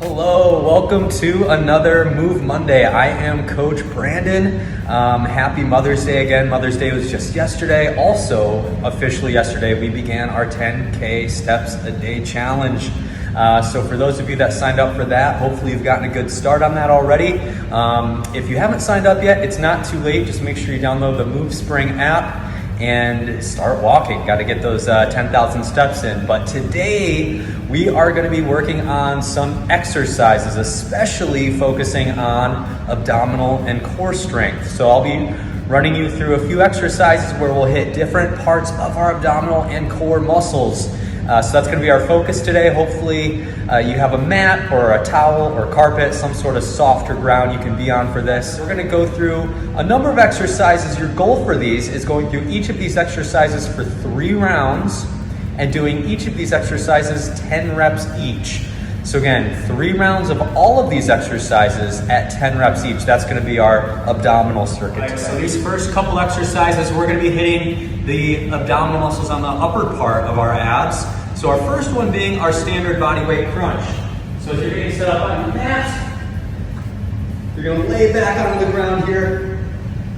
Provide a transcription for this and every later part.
Hello, welcome to another Move Monday. I am Coach Brandon. Happy Mother's Day again. Mother's Day was just yesterday. Also, officially yesterday, we began our 10K Steps a Day Challenge. So for those of you that signed up for that, hopefully you've gotten a good start on that already. If you haven't signed up yet, it's not too late. Just make sure you download the Move Spring app and start walking. Got to get those 10,000 steps in. But today we are going to be working on some exercises, especially focusing on abdominal and core strength. So I'll be running you through a few exercises where we'll hit different parts of our abdominal and core muscles. So that's going to be our focus today. Hopefully you have a mat or a towel or carpet, some sort of softer ground you can be on for this. We're going to go through a number of exercises. Your goal for these is going through each of these exercises for 3 rounds and doing each of these exercises 10 reps each. So again, 3 rounds of all of these exercises at 10 reps each. That's going to be our abdominal circuit today. So these first couple exercises, we're going to be hitting the abdominal muscles on the upper part of our abs. So our first one being our standard body weight crunch. So as you're getting set up on your mat, you're going to lay back onto the ground here.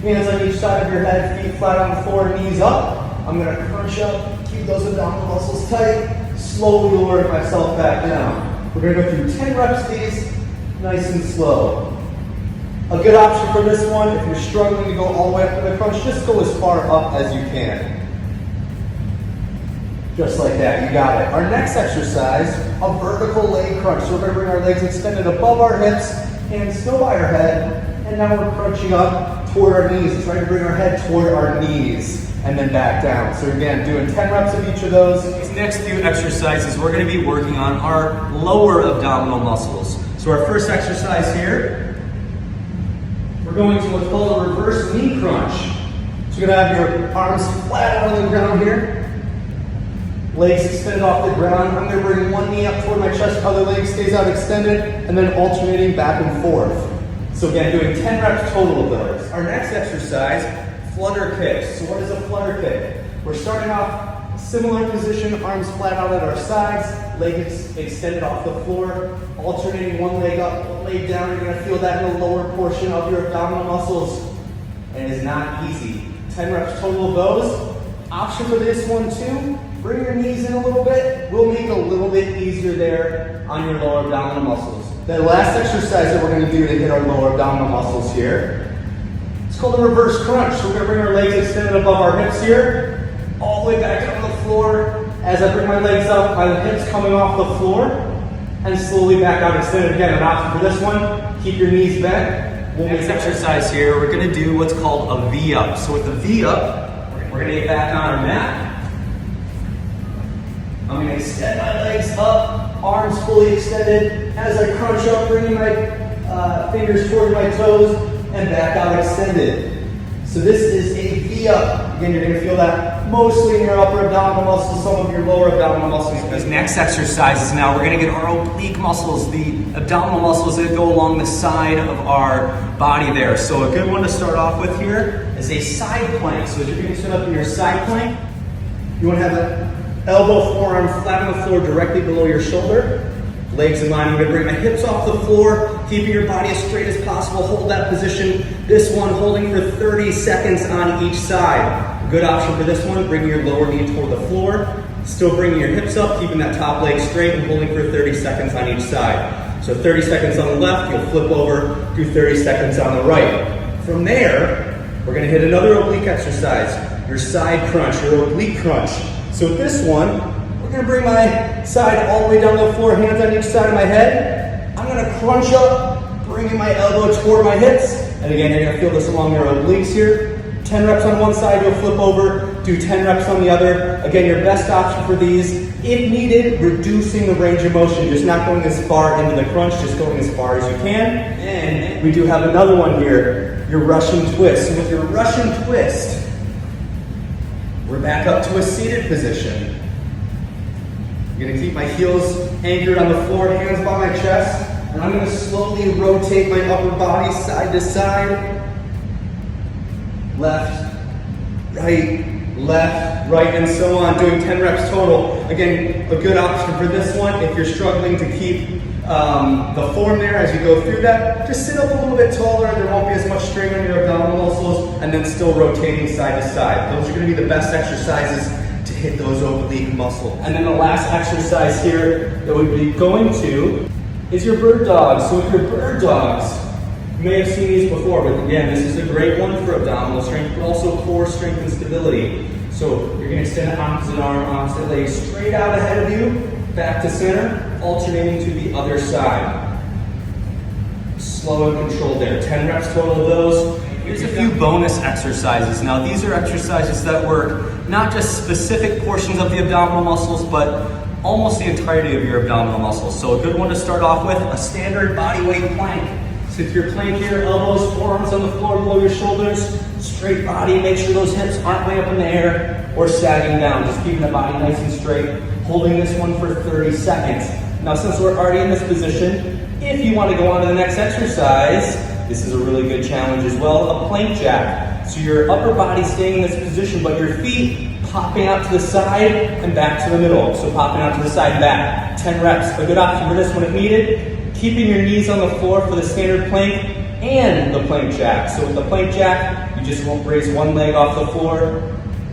Hands on each side of your head, feet flat on the floor, knees up. I'm going to crunch up, keep those abdominal muscles tight, slowly lower myself back down. We're going to go through 10 reps of these, nice and slow. A good option for this one, if you're struggling to go all the way up to the crunch, just go as far up as you can. Just like that, you got it. Our next exercise, a vertical leg crunch. So we're going to bring our legs extended above our hips, hands still by our head, and now we're crunching up toward our knees, trying to bring our head toward our knees, and then back down. So again, doing 10 reps of each of those. These next few exercises, we're going to be working on our lower abdominal muscles. So our first exercise here, we're going to what's called a reverse knee crunch. So you're going to have your arms flat on the ground here. Legs extended off the ground. I'm going to bring one knee up toward my chest, other leg stays out extended, and then alternating back and forth. So again, doing 10 reps total of those. Our next exercise, Flutter Kicks. So what is a flutter kick? We're starting off similar position, arms flat out at our sides, legs extended off the floor, alternating one leg up, one leg down. You're going to feel that in the lower portion of your abdominal muscles. And it is not easy. 10 reps total of those. Option for this one too, bring your knees in a little bit. We'll make it a little bit easier there on your lower abdominal muscles. The last exercise that we're going to do to hit our lower abdominal muscles here, it's called a reverse crunch. So we're going to bring our legs extended above our hips here, all the way back down to the floor. As I bring my legs up, my hips coming off the floor, and slowly back out extended. Again, an option for this one, keep your knees bent. Next exercise here, we're going to do what's called a V-up. So with the V-up, we're going to get back on our mat. I'm going to extend my legs up, arms fully extended. As I crunch up, bringing my fingers toward my toes and back out extended. So this is a V-up. Again, you're going to feel that mostly in your upper abdominal muscles, some of your lower abdominal muscles. This next exercise is now we're going to get our oblique muscles, the abdominal muscles that go along the side of our body there. So a good one to start off with here is a side plank. So as you're getting set up in your side plank, you want to have the elbow, forearm flat on the floor directly below your shoulder. Legs in line. I'm going to bring my hips off the floor, keeping your body as straight as possible. Hold that position. This one holding for 30 seconds on each side. A good option for this one, bringing your lower knee toward the floor. Still bringing your hips up, keeping that top leg straight and holding for 30 seconds on each side. So 30 seconds on the left, you'll flip over, do 30 seconds on the right. From there, we're going to hit another oblique exercise, your side crunch, your oblique crunch. So with this one, I'm going to bring my side all the way down to the floor, hands on each side of my head. I'm going to crunch up, bringing my elbow toward my hips. And again, you're going to feel this along your obliques here. 10 reps on one side, you'll flip over, do 10 reps on the other. Again, your best option for these, if needed, reducing the range of motion, just not going as far into the crunch, just going as far as you can. And we do have another one here, your Russian twist. So with your Russian twist, we're back up to a seated position. I'm going to keep my heels anchored on the floor, hands by my chest, and I'm going to slowly rotate my upper body side to side. Left, right, and so on, doing 10 reps total. Again, a good option for this one if you're struggling to keep the form there as you go through that. Just sit up a little bit taller, there won't be as much strain on your abdominal muscles, and then still rotating side to side. Those are going to be the best exercises to hit those oblique muscles. And then the last exercise here that we'd be going to is your bird dogs. So with your bird dogs, you may have seen these before, but again, this is a great one for abdominal strength, but also core strength and stability. So you're going to extend opposite arm, opposite leg straight out ahead of you, back to center, alternating to the other side. Slow and controlled there. 10 reps total of those. Here's a few bonus exercises. Now these are exercises that work not just specific portions of the abdominal muscles, but almost the entirety of your abdominal muscles. So a good one to start off with, a standard body weight plank. Sit your plank here, elbows, forearms on the floor below your shoulders, straight body, make sure those hips aren't way up in the air or sagging down, just keeping the body nice and straight, holding this one for 30 seconds. Now since we're already in this position, if you want to go on to the next exercise, this is a really good challenge as well, a plank jack. So your upper body staying in this position, but your feet popping out to the side and back to the middle. So popping out to the side and back. 10 reps, a good option for this one if needed. Keeping your knees on the floor for the standard plank and the plank jack. So with the plank jack, you just won't raise one leg off the floor,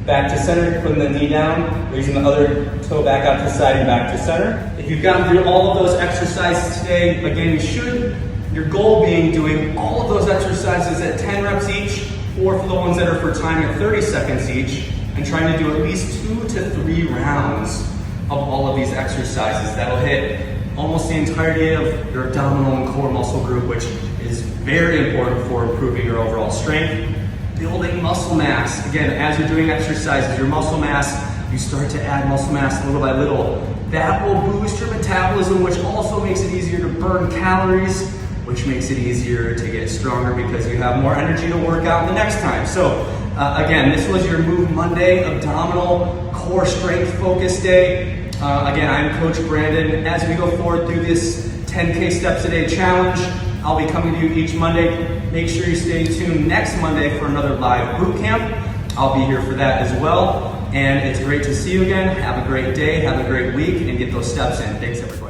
back to center, putting the knee down, raising the other toe back out to the side and back to center. If you've gotten through all of those exercises today, again, you should, your goal being doing all of those exercises at 10 reps each, or for the ones that are for time at 30 seconds each, and trying to do at least 2 to 3 rounds of all of these exercises. That'll hit almost the entirety of your abdominal and core muscle group, which is very important for improving your overall strength. Building muscle mass. Again, as you're doing exercises, your muscle mass, you start to add muscle mass little by little. That will boost your metabolism, which also makes it easier to burn calories, which makes it easier to get stronger because you have more energy to work out the next time. So again, this was your Move Monday abdominal core strength focus day. Again, I'm Coach Brandon. As we go forward through this 10K steps a day challenge, I'll be coming to you each Monday. Make sure you stay tuned next Monday for another live boot camp. I'll be here for that as well. And it's great to see you again. Have a great day, have a great week, and get those steps in. Thanks, everybody.